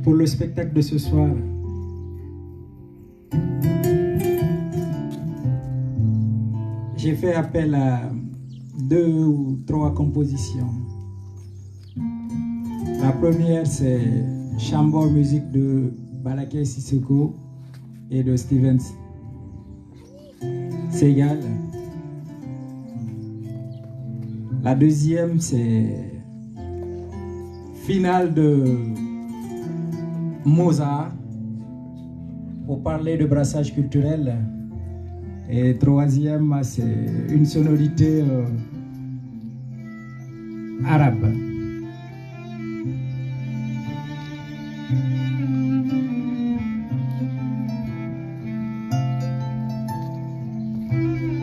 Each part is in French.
Pour le spectacle de ce soir, j'ai fait appel à 2 ou 3 compositions. La première, c'est Chambord Musique de Balaké Sissoko et de Steven Segal. La deuxième, c'est Finale de Mozart pour parler de brassage culturel. Et troisième, c'est une sonorité arabe.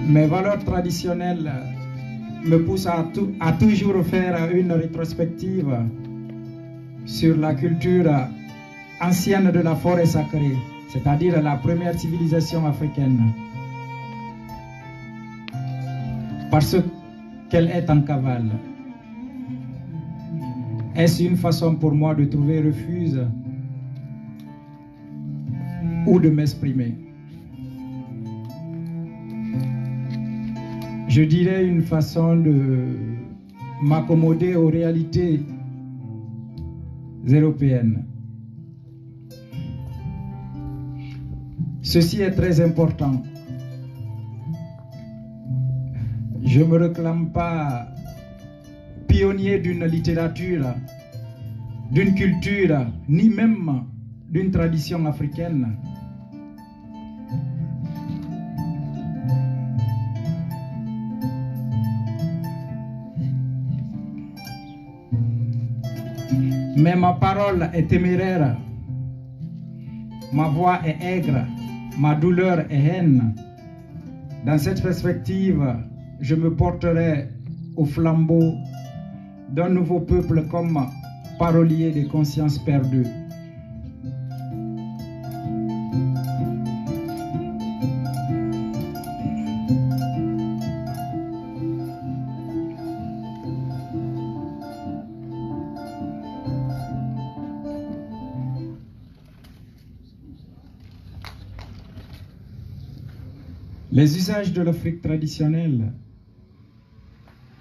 Mes valeurs traditionnelles me poussent à toujours faire une rétrospective sur la culture ancienne de la forêt sacrée, c'est-à-dire la première civilisation africaine. Parce qu'elle est en cavale. Est-ce une façon pour moi de trouver refuge ou de m'exprimer? Je dirais une façon de m'accommoder aux réalités européennes. Ceci est très important. Je ne me réclame pas pionnier d'une littérature, d'une culture, ni même d'une tradition africaine. Mais ma parole est téméraire, ma voix est aigre, ma douleur est haine. Dans cette perspective, je me porterai au flambeau d'un nouveau peuple comme parolier des consciences perdues. Les usages de l'Afrique traditionnelle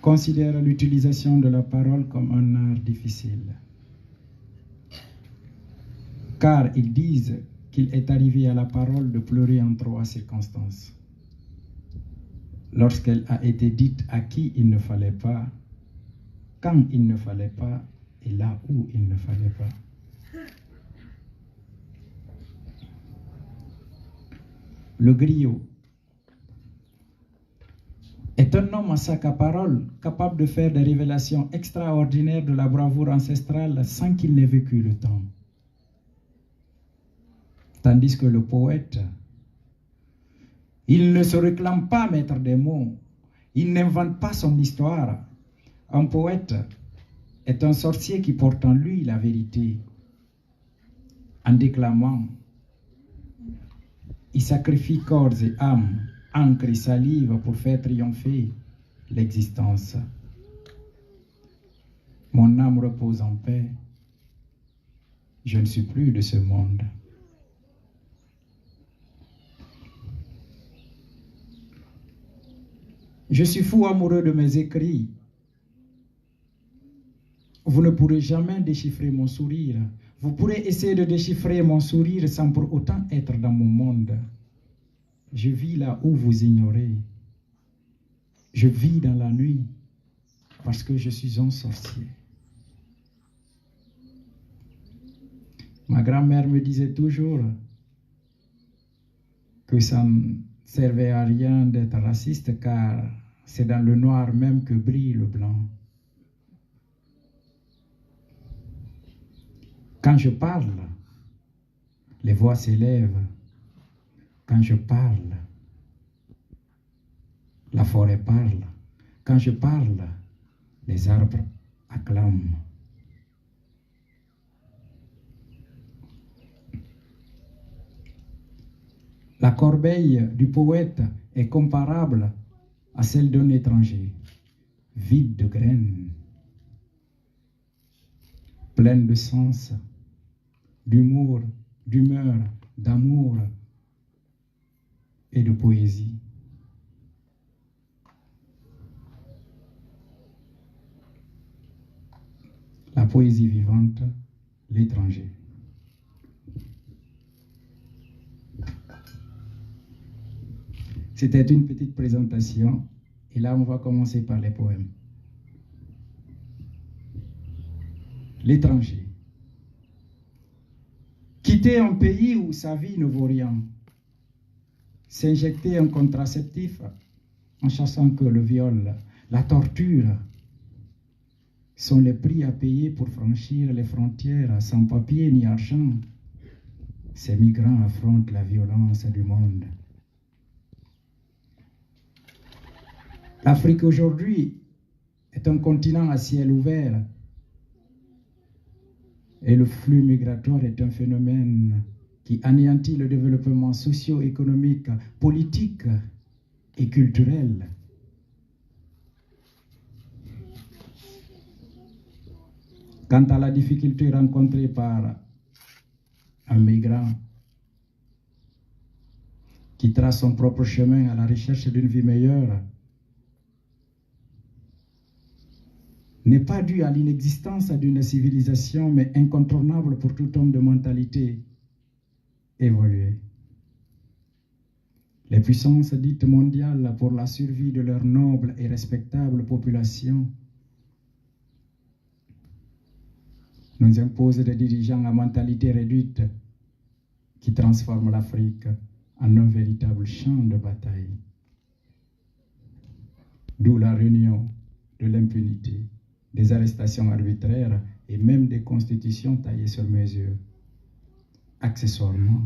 considèrent l'utilisation de la parole comme un art difficile. Car ils disent qu'il est arrivé à la parole de pleurer en 3 circonstances. Lorsqu'elle a été dite à qui il ne fallait pas, quand il ne fallait pas et là où il ne fallait pas. Le griot est un homme à sac à parole, capable de faire des révélations extraordinaires de la bravoure ancestrale sans qu'il n'ait vécu le temps. Tandis que le poète, il ne se réclame pas maître des mots, il n'invente pas son histoire. Un poète est un sorcier qui porte en lui la vérité. En déclamant, il sacrifie corps et âme, encre et salive pour faire triompher l'existence. Mon âme repose en paix. Je ne suis plus de ce monde. Je suis fou amoureux de mes écrits. Vous ne pourrez jamais déchiffrer mon sourire. Vous pourrez essayer de déchiffrer mon sourire sans pour autant être dans mon monde. Je vis là où vous ignorez. Je vis dans la nuit parce que je suis un sorcier. Ma grand-mère me disait toujours que ça ne servait à rien d'être raciste car c'est dans le noir même que brille le blanc. Quand je parle, les voix s'élèvent. Quand je parle, la forêt parle. Quand je parle, les arbres acclament. La corbeille du poète est comparable à celle d'un étranger, vide de graines. pleine de sens, d'humour, d'humeur, d'amour et de poésie. La poésie vivante, l'étranger. C'était une petite présentation et là on va commencer par les poèmes. L'étranger. Quitter un pays où sa vie ne vaut rien. S'injecter un contraceptif en sachant que le viol, la torture sont les prix à payer pour franchir les frontières sans papier ni argent. Ces migrants affrontent la violence du monde. L'Afrique aujourd'hui est un continent à ciel ouvert et le flux migratoire est un phénomène qui anéantit le développement socio-économique, politique et culturel. Quant à la difficulté rencontrée par un migrant qui trace son propre chemin à la recherche d'une vie meilleure, n'est pas due à l'inexistence d'une civilisation, mais incontournable pour tout homme de mentalité évoluée. Les puissances dites mondiales, pour la survie de leur noble et respectable population, nous imposent des dirigeants à mentalité réduite qui transforment l'Afrique en un véritable champ de bataille. D'où la réunion de l'impunité, des arrestations arbitraires et même des constitutions taillées sur mesure. Accessoirement,